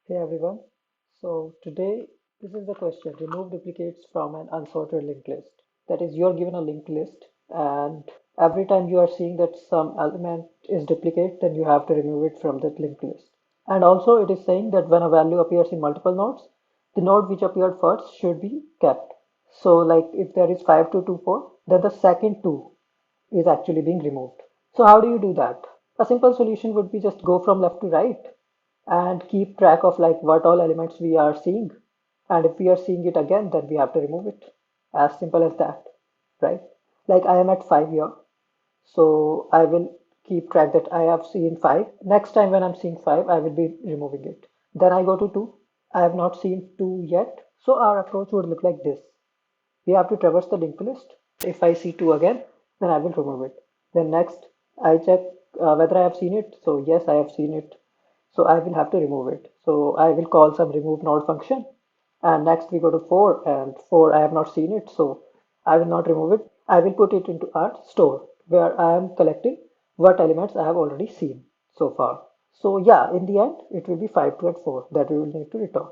Hey everyone. So today this is the question: remove duplicates from an unsorted linked list. That is, you are given a linked list, and every time you are seeing that some element is duplicate, then you have to remove it from that linked list. And also, it is saying that when a value appears in multiple nodes, the node which appeared first should be kept. So, like if there is 5224, then the second two is actually being removed. So how do you do that? A simple solution would be just go from left to right and keep track of like what all elements we are seeing. And if we are seeing it again, then we have to remove it. As simple as that, right? Like I am at 5 here, so I will keep track that I have seen 5. Next time when I'm seeing 5, I will be removing it. Then I go to 2. I have not seen 2 yet. So our approach would look like this. We have to traverse the linked list. If I see 2 again, then I will remove it. Then next, I check whether I have seen it. So yes, I have seen it. So I will have to remove it. So I will call some remove node function. And next we go to 4, and 4 I have not seen it. So I will not remove it. I will put it into our store where I am collecting what elements I have already seen so far. So yeah, in the end, it will be 5, 2, and 4 that we will need to return.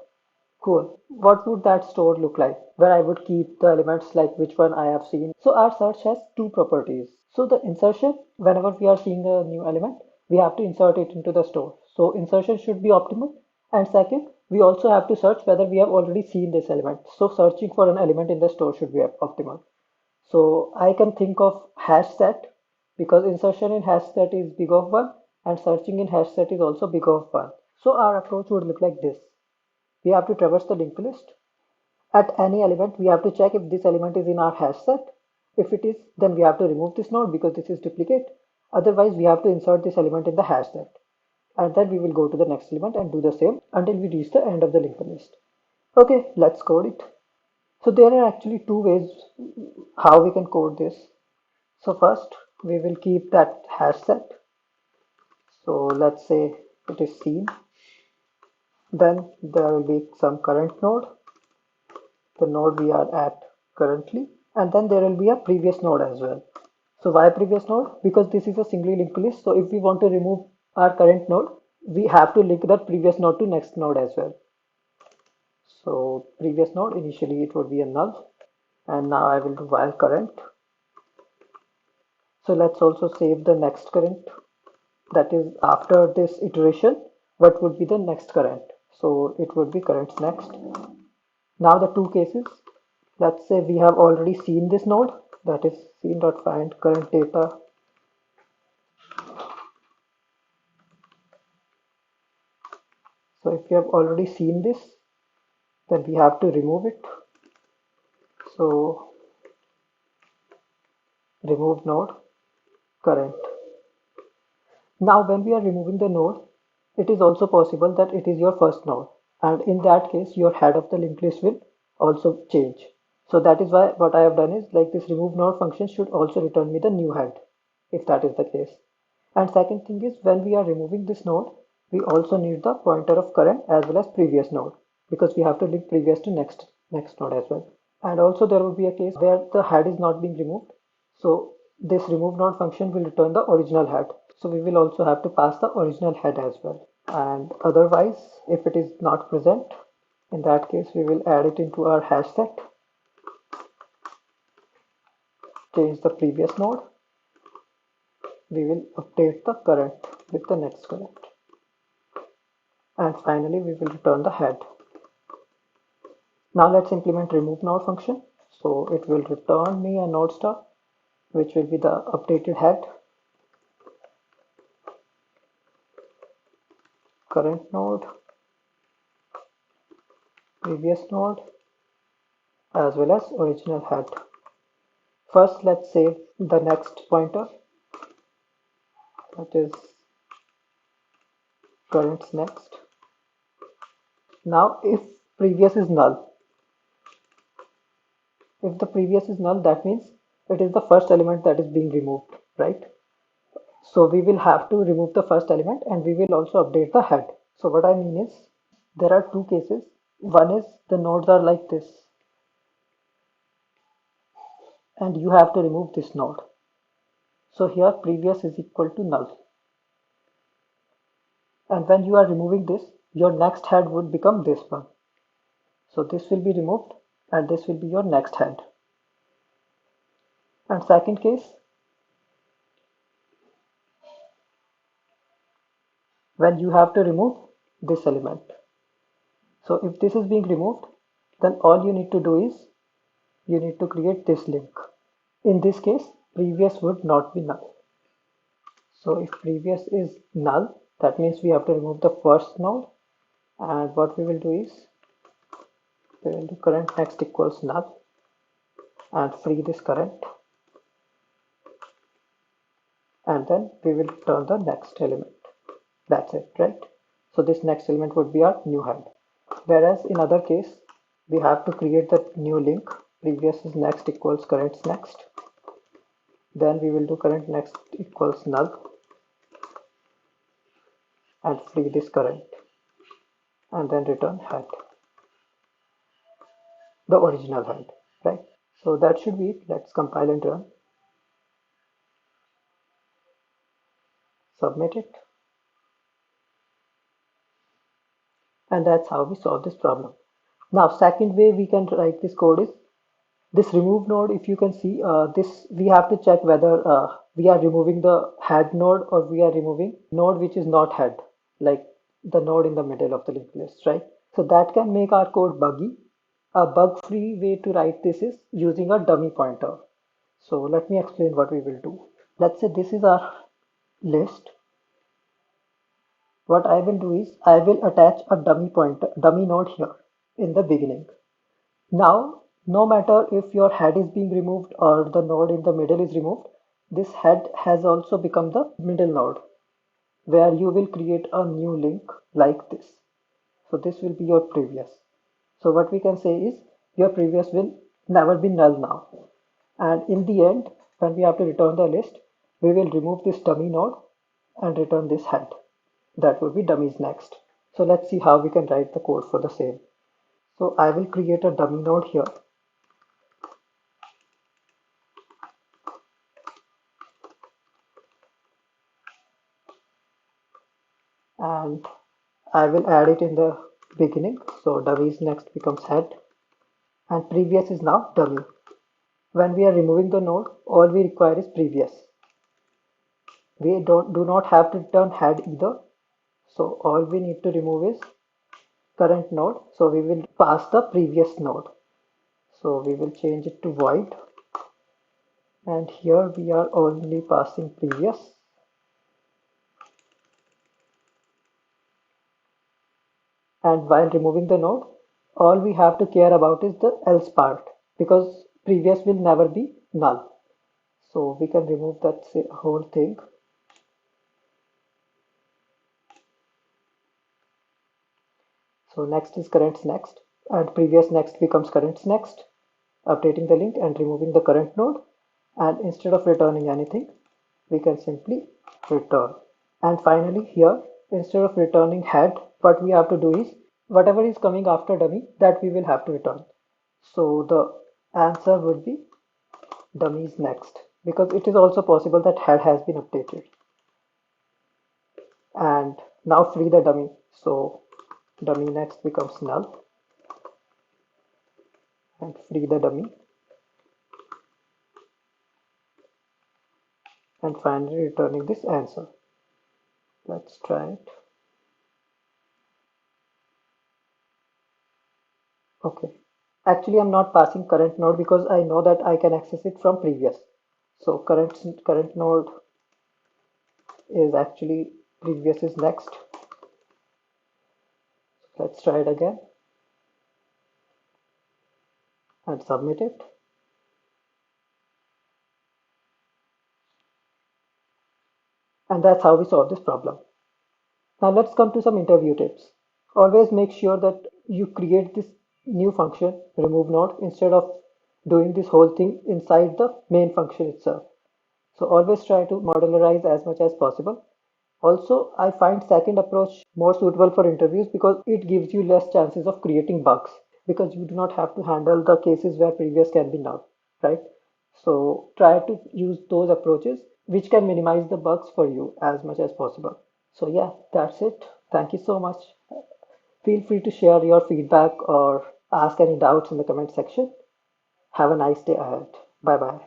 Cool. What would that store look like? Where I would keep the elements like which one I have seen. So our search has two properties. So the insertion, whenever we are seeing a new element, we have to insert it into the store. So insertion should be optimal. And second, we also have to search whether we have already seen this element. So searching for an element in the store should be optimal. So I can think of hash set because insertion in hash set is big of 1 and searching in hash set is also big of 1. So our approach would look like this. We have to traverse the linked list. At any element, we have to check if this element is in our hash set. If it is, then we have to remove this node because this is duplicate. Otherwise, we have to insert this element in the hash set. And then we will go to the next element and do the same until we reach the end of the linked list. Okay, let's code it. So there are actually two ways how we can code this. So first, we will keep that hash set. So let's say it is seen. Then there will be some current node, the node we are at currently, and then there will be a previous node as well. So why previous node? Because this is a singly linked list. So if we want to remove our current node, we have to link that previous node to next node as well. So previous node, initially it would be a null, and now I will do while current. So let's also save the next current. That is after this iteration, what would be the next current? So it would be current next. Now the two cases, let's say we have already seen this node, that is scene.find current data. So if we have already seen this, then we have to remove it. So remove node current. Now when we are removing the node, it is also possible that it is your first node, and in that case your head of the linked list will also change. So that is why what I have done is like this remove node function should also return me the new head if that is the case. And second thing is when we are removing this node, we also need the pointer of current as well as previous node because we have to link previous to next node as well. And also there will be a case where the head is not being removed. So this remove node function will return the original head. So we will also have to pass the original head as well. And otherwise, if it is not present, in that case, we will add it into our hash set, change the previous node. We will update the current with the next current. And finally, we will return the head. Now let's implement remove node function. So it will return me a node star, which will be the updated head, current node, previous node, as well as original head. First, let's save the next pointer, that is current next. Now, if previous is null, if the previous is null, that means it is the first element that is being removed, right? So we will have to remove the first element and we will also update the head. So what I mean is there are two cases. One is the nodes are like this and you have to remove this node. So here previous is equal to null. And when you are removing this, your next head would become this one. So this will be removed and this will be your next head. And second case, when you have to remove this element. So if this is being removed, then all you need to do is you need to create this link. In this case, previous would not be null. So if previous is null, that means we have to remove the first node. And what we will do is we will do current next equals null and free this current, and then we will return the next element. That's it, right? So this next element would be our new head. Whereas in other case, we have to create the new link. Previous is next equals current next. Then we will do current next equals null and free this current, and then return head, the original head, right? So that should be it. Let's compile and run, submit it, and that's how we solve this problem. Now, second way we can write this code is this remove node. If you can see this, we have to check whether we are removing the head node or we are removing node which is not head, like the node in the middle of the linked list, right? So that can make our code buggy. A bug-free way to write this is using a dummy pointer. So let me explain what we will do. Let's say this is our list. What I will do is I will attach a dummy node here in the beginning. Now, no matter if your head is being removed or the node in the middle is removed, this head has also become the middle node where you will create a new link like this. So this will be your previous. So what we can say is your previous will never be null now. And in the end, when we have to return the list, we will remove this dummy node and return this head. That would be dummies next. So let's see how we can write the code for the same. So I will create a dummy node here, and I will add it in the beginning. So dummies next becomes head and previous is now dummy. When we are removing the node, all we require is previous. We do not have to return head either. So all we need to remove is current node. So we will pass the previous node. So we will change it to void. And here we are only passing previous. And while removing the node, all we have to care about is the else part because previous will never be null. So we can remove that whole thing. So next is current next and previous next becomes current next, updating the link and removing the current node. And instead of returning anything, we can simply return. And finally here, instead of returning head, what we have to do is whatever is coming after dummy that we will have to return. So the answer would be dummies next because it is also possible that head has been updated. And now free the dummy. So dummy next becomes null and free the dummy. And finally returning this answer. Let's try it. Okay. Actually, I'm not passing current node because I know that I can access it from previous. So current node is actually previous is next. Let's try it again and submit it. And that's how we solve this problem. Now let's come to some interview tips. Always make sure that you create this new function, remove node, instead of doing this whole thing inside the main function itself. So always try to modularize as much as possible. Also, I find second approach more suitable for interviews because it gives you less chances of creating bugs because you do not have to handle the cases where previous can be null, right? So try to use those approaches which can minimize the bugs for you as much as possible. So yeah, that's it. Thank you so much. Feel free to share your feedback or ask any doubts in the comment section. Have a nice day ahead. Bye bye.